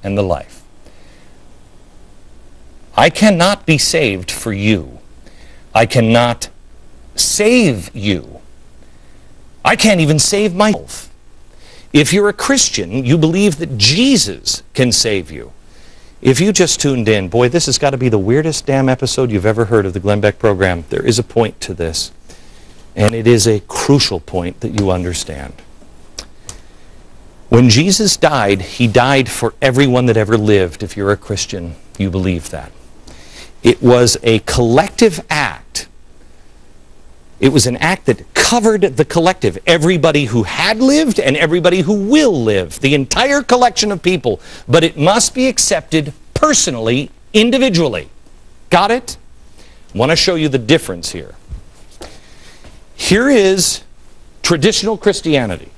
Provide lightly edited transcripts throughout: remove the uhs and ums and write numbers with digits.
and the life. I cannot be saved for you. I cannot save you. I can't even save myself. If you're a Christian, you believe that Jesus can save you. If you just tuned in, boy, this has got to be the weirdest damn episode you've ever heard of the Glenn Beck program. There is a point to this, and it is a crucial point that you understand. When Jesus died, he died for everyone that ever lived. If you're a Christian, you believe that. It was a collective act. It was an act that covered the collective. Everybody who had lived and everybody who will live. The entire collection of people. But it must be accepted personally, individually. Got it? I want to show you the difference here. Here is traditional Christianity.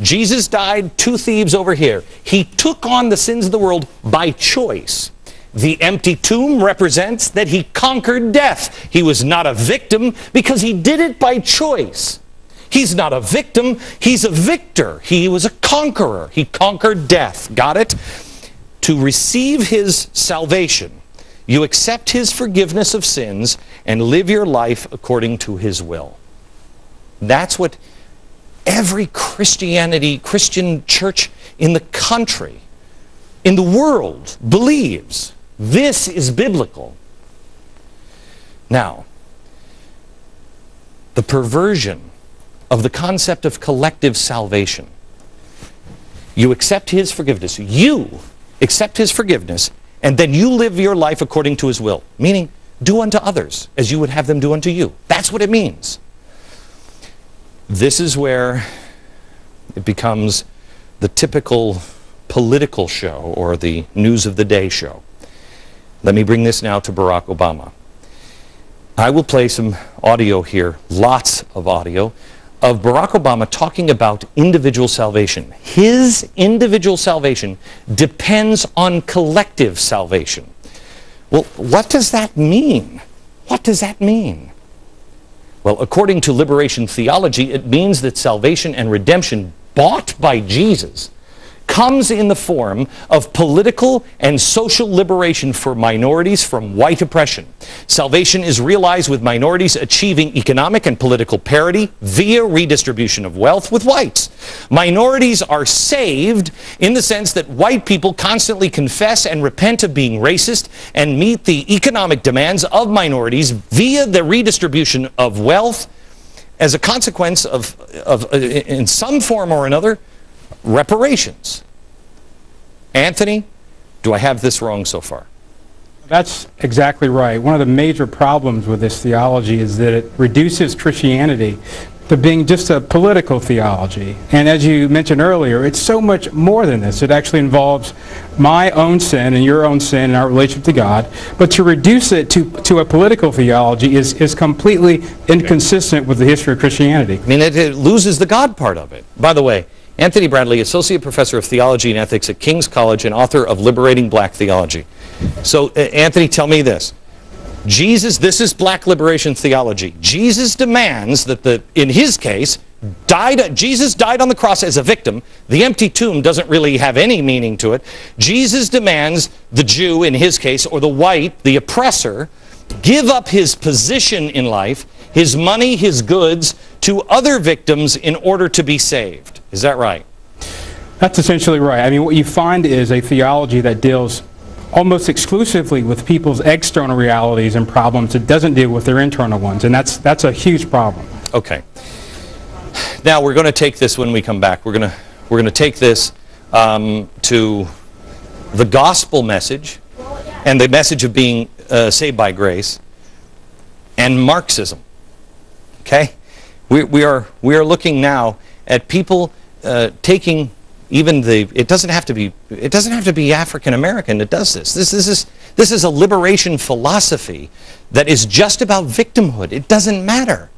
Jesus died, 2 thieves over here. He took on the sins of the world by choice. The empty tomb represents that he conquered death. He was not a victim because he did it by choice. He's not a victim, he's a victor. He was a conqueror. He conquered death. Got it? To receive his salvation, you accept his forgiveness of sins and live your life according to his will. That's what every Christian church in the country, in the world, believes. This is biblical. Now, the perversion of the concept of collective salvation. You accept his forgiveness. You accept his forgiveness, and then you live your life according to his will. Meaning, do unto others as you would have them do unto you. That's what it means. This is where it becomes the typical political show or the news of the day show. Let me bring this now to Barack Obama. I will play some audio here, lots of audio, of Barack Obama talking about individual salvation. His individual salvation depends on collective salvation. Well, what does that mean? What does that mean? Well, according to Liberation Theology, it means that salvation and redemption bought by Jesus comes in the form of political and social liberation for minorities from white oppression. Salvation is realized with minorities achieving economic and political parity via redistribution of wealth with whites. Minorities are saved in the sense that white people constantly confess and repent of being racist and meet the economic demands of minorities via the redistribution of wealth as a consequence of in some form or another, reparations. Anthony, do I have this wrong so far? That's exactly right. One of the major problems with this theology is that it reduces Christianity to being just a political theology. And as you mentioned earlier, it's so much more than this. It actually involves my own sin and your own sin and our relationship to God. But to reduce it to a political theology is completely inconsistent with the history of Christianity. I mean, it loses the God part of it. By the way, Anthony Bradley, Associate Professor of Theology and Ethics at King's College and author of Liberating Black Theology. So, Anthony, tell me this. This is black liberation theology. Jesus demands that in his case, Jesus died on the cross as a victim. The empty tomb doesn't really have any meaning to it. Jesus demands the Jew, in his case, or the white, the oppressor, give up his position in life, his money, his goods, to other victims in order to be saved. Is that right? That's essentially right. I mean, what you find is a theology that deals almost exclusively with people's external realities and problems. It doesn't deal with their internal ones, and that's a huge problem. Okay. Now we're going to take this when we come back. We're going to take this to the gospel message and the message of being saved by grace and Marxism. Okay? We are looking now at people taking even it doesn't have to be African American that does this. This is a liberation philosophy that is just about victimhood. It doesn't matter.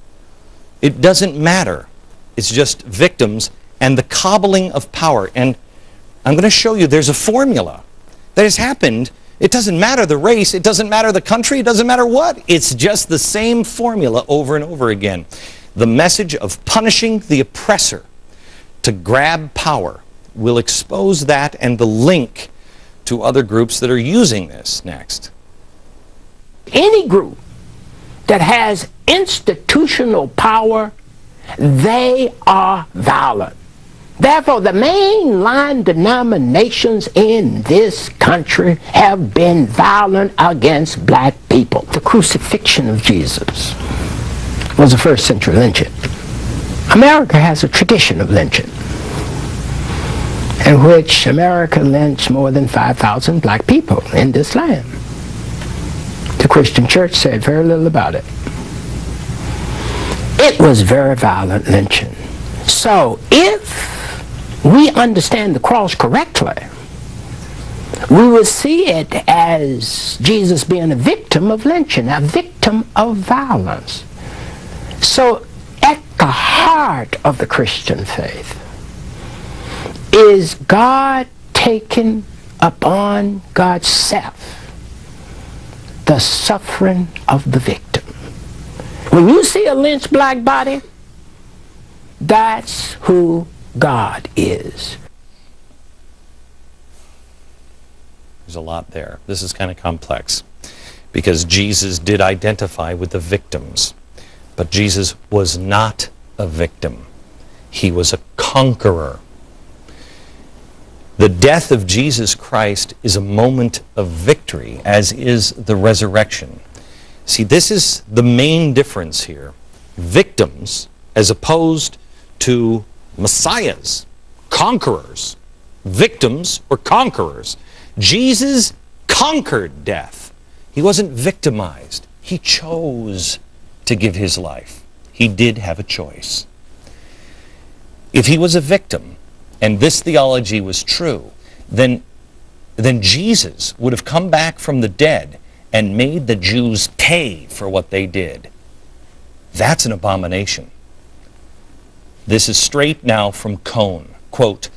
It doesn't matter. It's just victims and the cobbling of power. And I'm going to show you there's a formula that has happened. It doesn't matter the race, it doesn't matter the country, it doesn't matter what. It's just the same formula over and over again. The message of punishing the oppressor to grab power will expose that and the link to other groups that are using this next. Any group that has institutional power, they are violent. Therefore, the mainline denominations in this country have been violent against black people. The crucifixion of Jesus was a first century lynching. America has a tradition of lynching, in which America lynched more than 5,000 black people in this land. The Christian church said very little about it. It was very violent lynching. So if we understand the cross correctly, we will see it as Jesus being a victim of lynching, a victim of violence. So at the heart of the Christian faith is God taking upon God's self the suffering of the victim. When you see a lynched black body, that's who God is. There's a lot there. This is kind of complex because Jesus did identify with the victims, but Jesus was not a victim. He was a conqueror. The death of Jesus Christ is a moment of victory, as is the resurrection. See, this is the main difference here. Victims as opposed to messiahs, conquerors. Victims or conquerors. Jesus conquered death. He wasn't victimized. He chose to give his life. He did have a choice. If he was a victim, and this theology was true, then Jesus would have come back from the dead and made the Jews pay for what they did. That's an abomination. This is straight now from Cone. Quote,